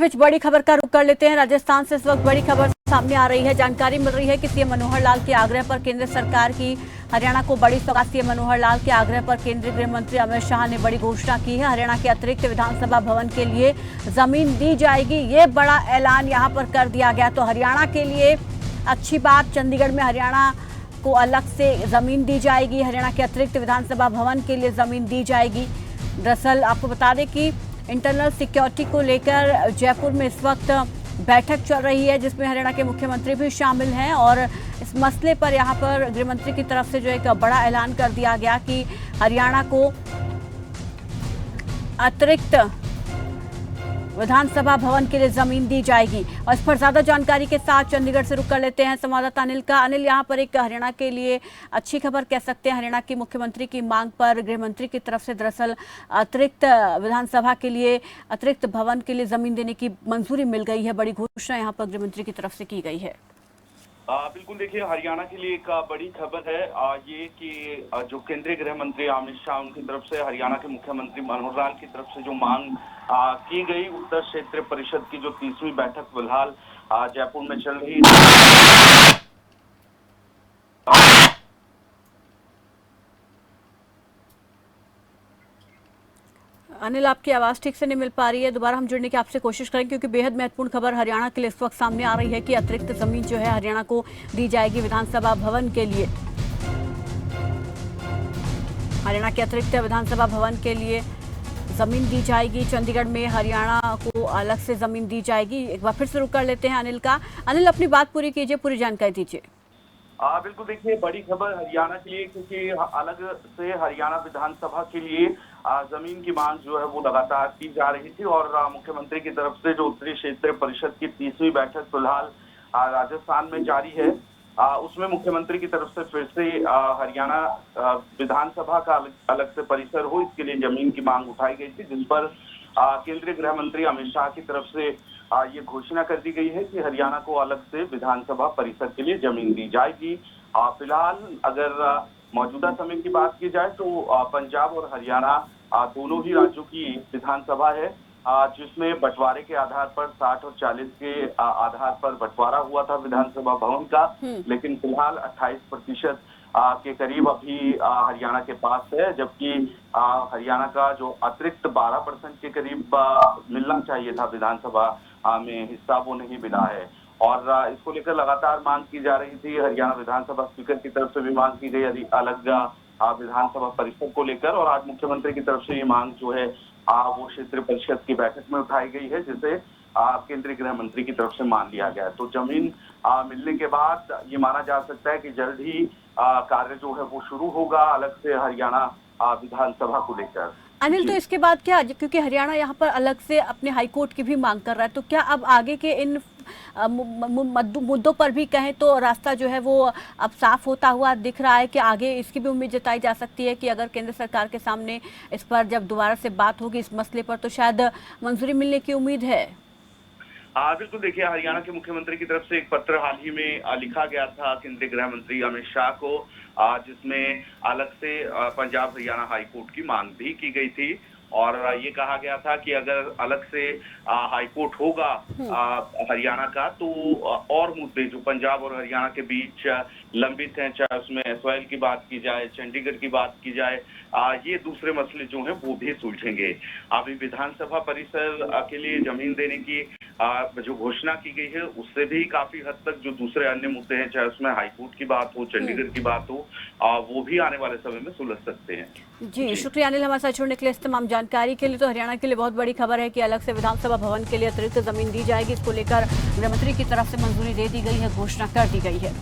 इस बड़ी खबर का रुख कर लेते हैं। राजस्थान से इस वक्त बड़ी खबर सामने आ रही है। जानकारी मिल रही है कि सीएम मनोहर लाल के आग्रह पर केंद्र सरकार की हरियाणा को बड़ी सौगात। सीएम मनोहर लाल के आग्रह पर केंद्रीय गृह मंत्री अमित शाह ने बड़ी घोषणा की है। हरियाणा के अतिरिक्त विधानसभा भवन के लिए जमीन दी जाएगी, ये बड़ा ऐलान यहां पर कर दिया गया। तो हरियाणा के लिए अच्छी बात, चंडीगढ़ में हरियाणा को अलग से जमीन दी जाएगी। हरियाणा के अतिरिक्त विधानसभा भवन के लिए जमीन दी जाएगी। दरअसल आपको बता दें कि इंटरनल सिक्योरिटी को लेकर जयपुर में इस वक्त बैठक चल रही है, जिसमें हरियाणा के मुख्यमंत्री भी शामिल हैं। और इस मसले पर यहां पर गृहमंत्री की तरफ से जो एक बड़ा ऐलान कर दिया गया कि हरियाणा को अतिरिक्त विधानसभा भवन के लिए जमीन दी जाएगी। और इस पर ज्यादा जानकारी के साथ चंडीगढ़ से रुक कर लेते हैं संवाददाता अनिल का। अनिल, यहाँ पर एक हरियाणा के लिए अच्छी खबर कह सकते हैं। हरियाणा की मुख्यमंत्री की मांग पर गृह मंत्री की तरफ से दरअसल अतिरिक्त विधानसभा के लिए, अतिरिक्त भवन के लिए जमीन देने की मंजूरी मिल गई है। बड़ी घोषणा यहाँ पर गृह मंत्री की तरफ से की गई है। बिल्कुल, देखिए, हरियाणा के लिए एक बड़ी खबर है ये कि जो केंद्रीय गृह मंत्री अमित शाह उनकी तरफ से हरियाणा के मुख्यमंत्री मनोहर लाल की तरफ से जो मांग की गई, उत्तर क्षेत्रीय परिषद की जो 30वीं बैठक फिलहाल जयपुर में चल रही है। अनिल, आपकी आवाज़ ठीक से नहीं मिल पा रही है, दोबारा हम जुड़ने की आपसे कोशिश करें, क्योंकि बेहद महत्वपूर्ण खबर हरियाणा के लिए इस वक्त सामने आ रही है कि अतिरिक्त जमीन जो है हरियाणा को दी जाएगी विधानसभा भवन के लिए। हरियाणा के अतिरिक्त विधानसभा भवन के लिए जमीन दी जाएगी। चंडीगढ़ में हरियाणा को अलग से जमीन दी जाएगी। एक बार फिर से रुक कर लेते हैं अनिल का। अनिल, अपनी बात पूरी कीजिए, पूरी जानकारी दीजिए। बिल्कुल, देखिए, बड़ी खबर हरियाणा के लिए, क्योंकि अलग से हरियाणा विधानसभा के लिए जमीन की मांग जो है वो लगातार की जा रही थी। और मुख्यमंत्री की तरफ से जो उत्तरी क्षेत्रीय परिषद की 30वीं बैठक फिलहाल राजस्थान में जारी है, उसमें मुख्यमंत्री की तरफ से फिर से हरियाणा विधानसभा का अलग से परिसर हो, इसके लिए जमीन की मांग उठाई गई थी, जिस पर केंद्रीय गृह मंत्री अमित शाह की तरफ से ये घोषणा कर दी गई है कि हरियाणा को अलग से विधानसभा परिसर के लिए जमीन दी जाएगी। फिलहाल अगर मौजूदा समय की बात की जाए तो पंजाब और हरियाणा दोनों ही राज्यों की विधानसभा है, जिसमें बंटवारे के आधार पर 60 और 40 के आधार पर बंटवारा हुआ था विधानसभा भवन का। लेकिन फिलहाल 28% के करीब अभी हरियाणा के पास है, जबकि हरियाणा का जो अतिरिक्त 12% के करीब मिलना चाहिए था विधानसभा में हिस्सा, वो नहीं मिला है। और इसको लेकर लगातार मांग की जा रही थी। हरियाणा विधानसभा स्पीकर की तरफ से भी मांग की गई अलग विधानसभा परिषद को लेकर। और आज मुख्यमंत्री की तरफ से ये मांग जो है वो क्षेत्रीय परिषद की बैठक में उठाई गई है, जिसे केंद्रीय गृह मंत्री की तरफ से मान लिया गया है। तो जमीन मिलने के बाद ये माना जा सकता है कि जल्द ही कार्य जो है वो शुरू होगा अलग से हरियाणा विधानसभा को लेकर। अनिल, तो इसके बाद क्या, क्योंकि हरियाणा यहाँ पर अलग से अपने हाईकोर्ट की भी मांग कर रहा है, तो क्या अब आगे के इन मुद्दों पर भी कहें तो रास्ता जो है वो अब साफ होता हुआ दिख रहा है कि आगे इसकी भी उम्मीद जताई जा सकती है कि अगर केंद्र सरकार के सामने इस पर जब दोबारा से बात होगी इस मसले पर, तो शायद मंजूरी मिलने की उम्मीद है? बिल्कुल, देखिए, हरियाणा के मुख्यमंत्री की तरफ से एक पत्र हाल ही में लिखा गया था केंद्रीय गृह मंत्री अमित शाह को, जिसमें अलग से पंजाब हरियाणा हाईकोर्ट की मांग भी की गई थी। और ये कहा गया था कि अगर अलग से हाईकोर्ट होगा हरियाणा का, तो और मुद्दे जो पंजाब और हरियाणा के बीच लंबित हैं, चाहे उसमें एसवाईएल की बात की जाए, चंडीगढ़ की बात की जाए, ये दूसरे मसले जो हैं वो भी सुलझेंगे। अभी विधानसभा परिसर के लिए जमीन देने की जो घोषणा की गई है, उससे भी काफी हद तक जो दूसरे अन्य मुद्दे हैं, चाहे उसमें हाईकोर्ट की बात हो, चंडीगढ़ की बात हो, वो भी आने वाले समय में सुलझ सकते हैं। जी, शुक्रिया अनिल, हमारे साथ जुड़ने के लिए, इस तमाम जानकारी के लिए। तो हरियाणा के लिए बहुत बड़ी खबर है कि अलग से विधानसभा भवन के लिए अतिरिक्त जमीन दी जाएगी। इसको लेकर गृह मंत्री की तरफ से मंजूरी दे दी गई है, घोषणा कर दी गई है।